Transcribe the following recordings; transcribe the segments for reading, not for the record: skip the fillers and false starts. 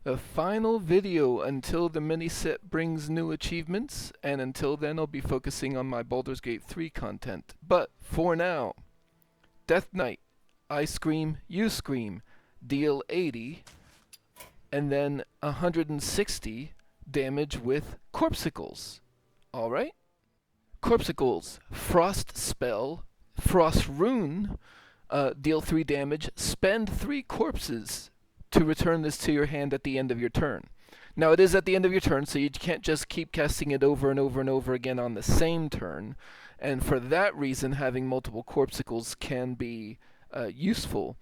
A final video until the mini set brings new achievements, and until then I'll be focusing on my Baldur's Gate 3 content. But for now, Death Knight, I scream, you scream, deal 80, and then 160 damage with Corpsicles. Alright? Corpsicles, Frost Spell, Frost Rune, deal 3 damage, spend 3 corpses to return this to your hand at the end of your turn. Now it is at the end of your turn, so you can't just keep casting it over and over and over again on the same turn, and for that reason having multiple Corpsicles can be useful.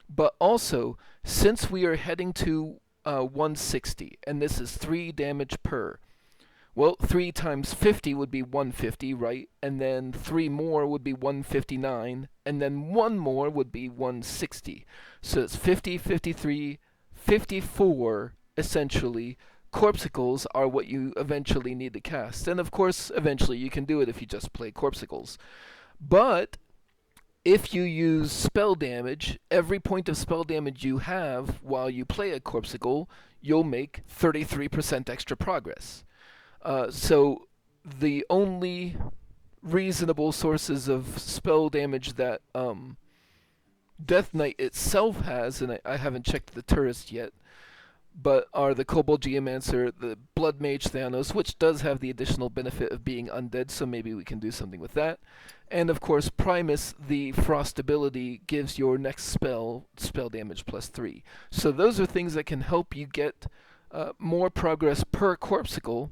But also, since we are heading to 160, and this is 3 damage per, well, 3 times 50 would be 150, right? And then 3 more would be 159, and then 1 more would be 160. So it's 50, 53, 54, essentially. Corpsicles are what you eventually need to cast. And of course, eventually you can do it if you just play Corpsicles. But if you use spell damage, every point of spell damage you have while you play a Corpsicle, you'll make 33% extra progress. So the only reasonable sources of spell damage that Death Knight itself has, and I haven't checked the tourist yet, but are the Kobold Geomancer, the Bloodmage Thalnos, which does have the additional benefit of being undead, so maybe we can do something with that. And of course, Primus, the Frost ability, gives your next spell damage plus 3. So those are things that can help you get more progress per Corpsicle.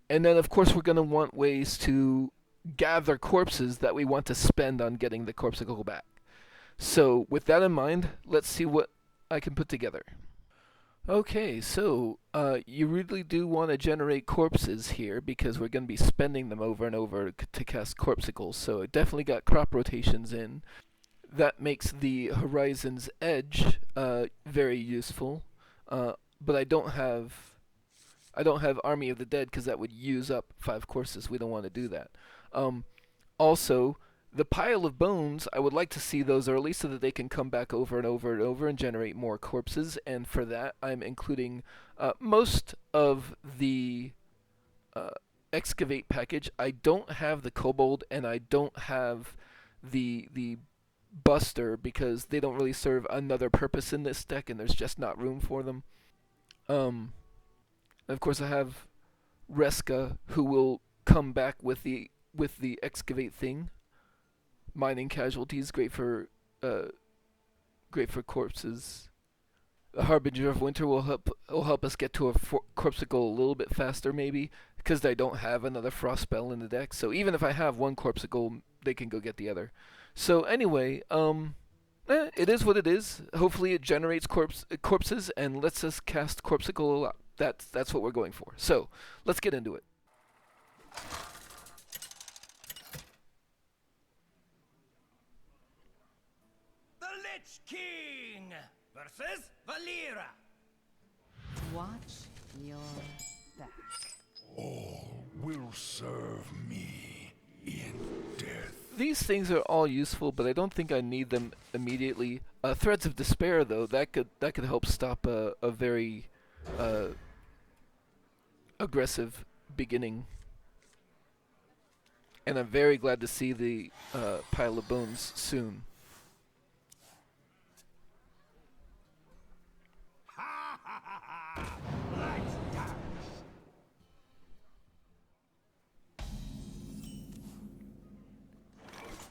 And then, of course, we're going to want ways to gather corpses that we want to spend on getting the Corpsicle back. So, with that in mind, let's see what I can put together. Okay, so you really do want to generate corpses here because we're going to be spending them over and over to cast Corpsicles. So, I definitely got crop rotations in. That makes the Horizon's Edge very useful, but I don't have Army of the Dead because that would use up 5 courses. We don't want to do that. Also, the Pile of Bones, I would like to see those early so that they can come back over and over and over and generate more corpses. And for that, I'm including most of the Excavate package. I don't have the Kobold and I don't have the Buster because they don't really serve another purpose in this deck and there's just not room for them. Of course, I have Reska, who will come back with the Excavate thing. Mining Casualties, great for corpses. The Harbinger of Winter will help us get to a Corpsicle a little bit faster, maybe, because I don't have another Frost spell in the deck. So even if I have one Corpsicle, they can go get the other. So anyway, it is what it is. Hopefully, it generates corpses and lets us cast Corpsicle a lot. That's what we're going for. So, let's get into it. The Lich King versus Valera. Watch your back. All will serve me in death. These things are all useful, but I don't think I need them immediately. Threads of Despair, though, that could help stop a very aggressive beginning. And I'm very glad to see the Pile of Bones soon.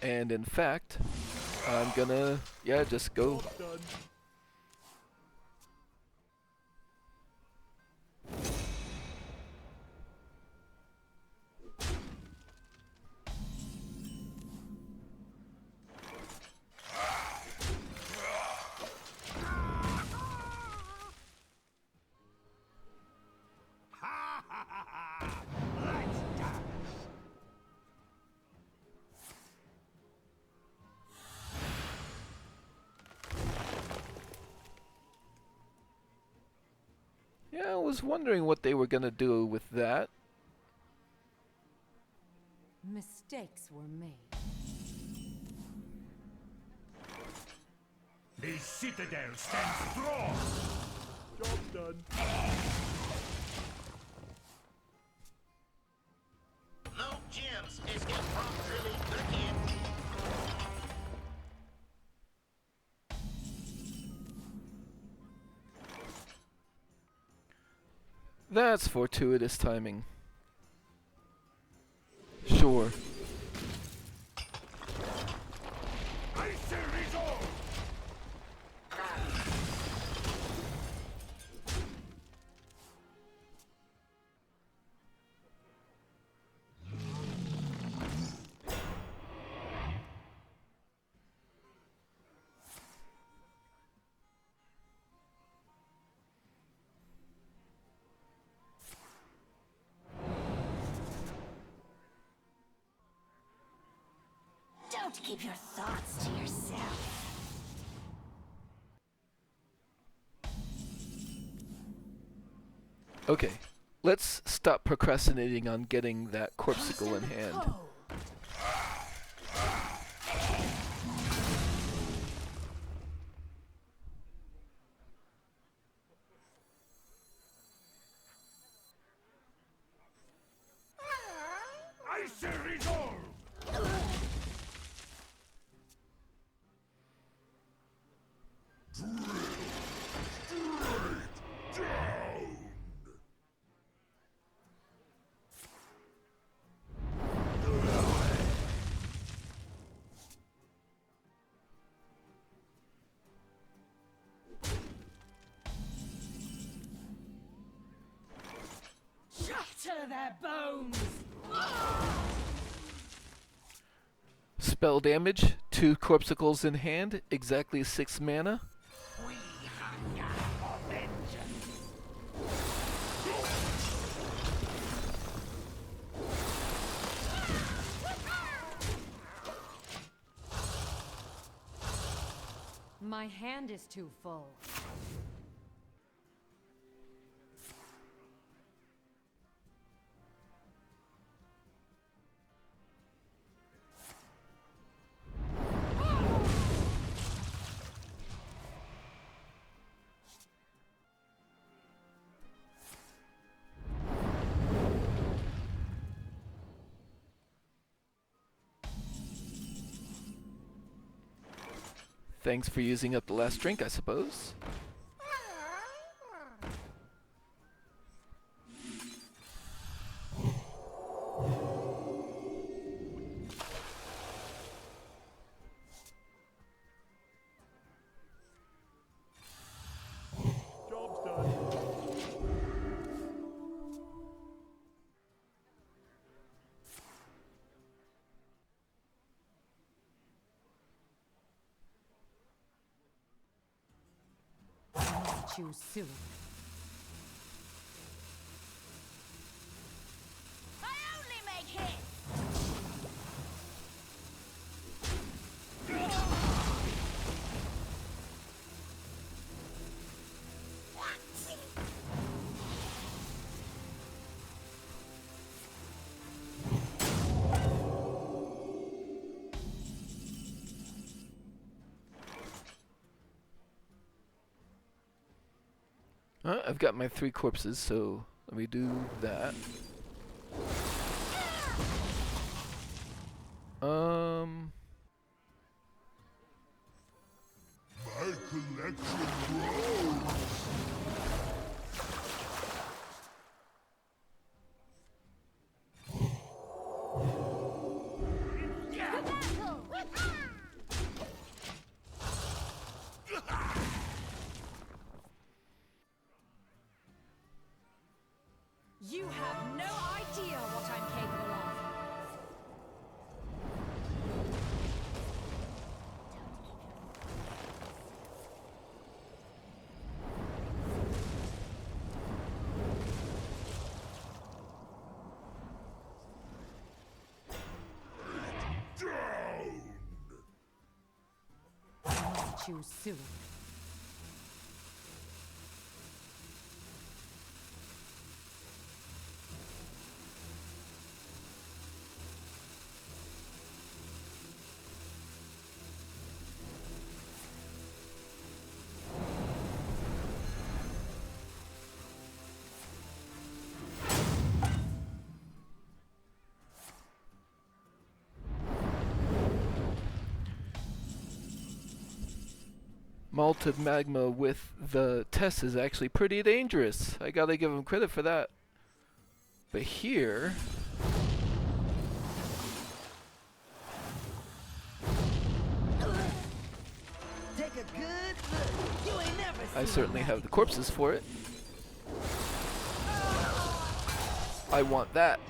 And in fact, I'm gonna, just go. Yeah, I was wondering what they were gonna do with that. Mistakes were made. The citadel stands strong. Job's done. No gems. Escape from drilling again. That's fortuitous timing. Sure. Icy resolve! Don't keep your thoughts to yourself. Okay, let's stop procrastinating on getting that Corpsicle in hand. Icy resolve! Down! Shatter their bones! Spell damage, 2 Corpsicles in hand, exactly 6 mana. We hunger for vengeance. My hand is too full. Thanks for using up the last drink, I suppose. Job's done. Choose soon. I only make hits! I've got my 3 corpses, so let me do that. My collection grows! You have no idea what I'm capable of. Down! Choose soon. Malted Magma with the test is actually pretty dangerous. I gotta give him credit for that. But here... Take a good look. You ain't never I seen certainly that have the corpses for it. I want that.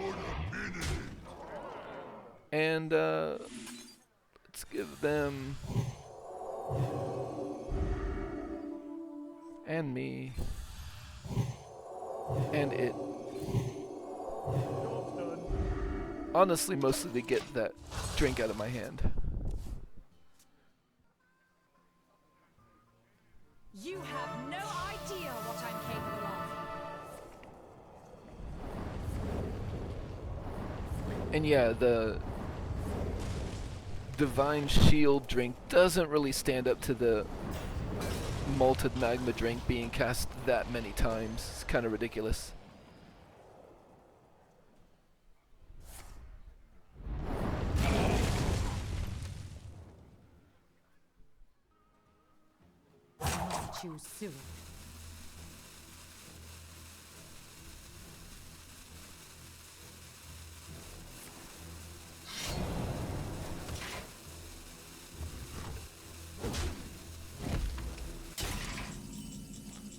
And let's give them... and me. And it. Honestly, mostly to get that drink out of my hand. You have no idea what I'm capable of. And yeah, the Divine Shield drink doesn't really stand up to the Malted Magma drink being cast that many times. It's kind of ridiculous. You Sow.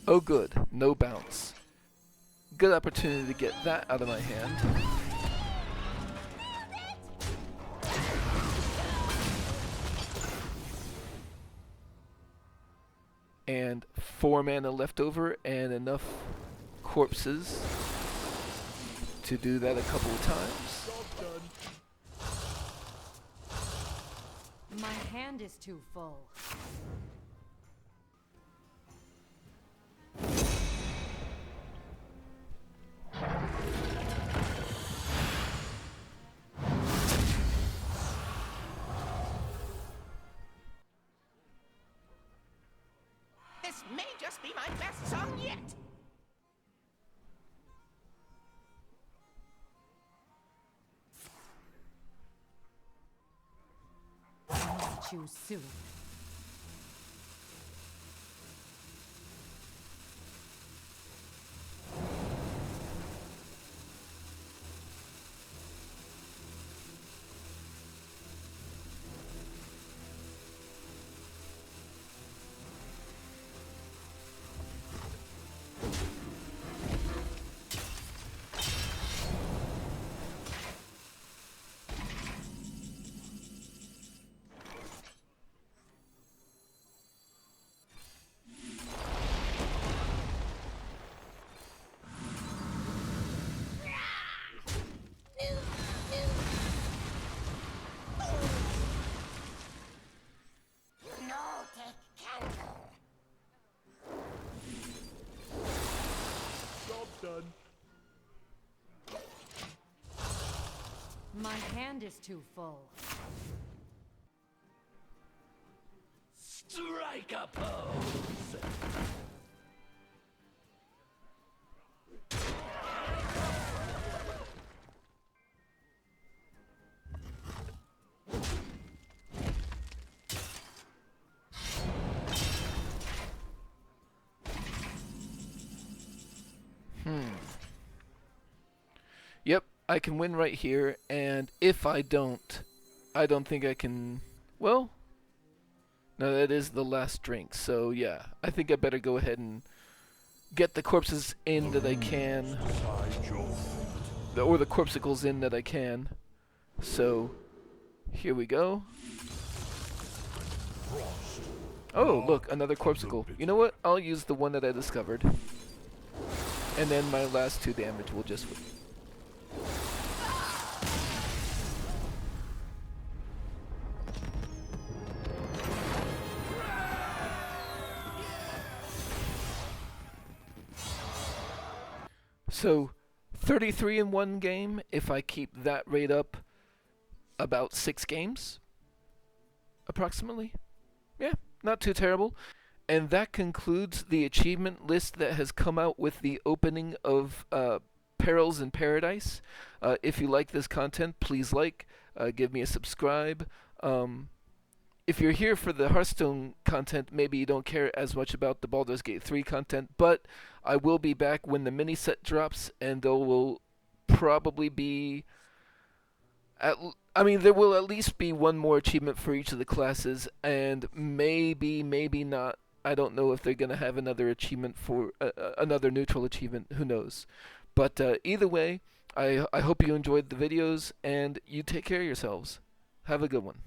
Oh good, no bounce. Good opportunity to get that out of my hand. And 4 mana left over and enough corpses to do that a couple of times. My hand is too full. This may just be my best song yet. You Sow. My hand is too full. Strike a pose! Yep, I can win right here, and if I don't think I can... Well, no, that is the last drink, so yeah, I think I better go ahead and get the corpses in that I can, or the Corpsicles in that I can. So, here we go. Oh, look, another Corpsicle. You know what? I'll use the one that I discovered. And then my last 2 damage will just... So, 33 in one game, if I keep that rate up, about 6 games, approximately. Yeah, not too terrible. And that concludes the achievement list that has come out with the opening of Perils in Paradise. If you like this content, please like, give me a subscribe. if you're here for the Hearthstone content, maybe you don't care as much about the Baldur's Gate 3 content, but I will be back when the mini set drops, and there will probably be there will at least be one more achievement for each of the classes, and maybe not. I don't know if they're going to have another achievement for another neutral achievement. Who knows? But either way, I hope you enjoyed the videos, and you take care of yourselves. Have a good one.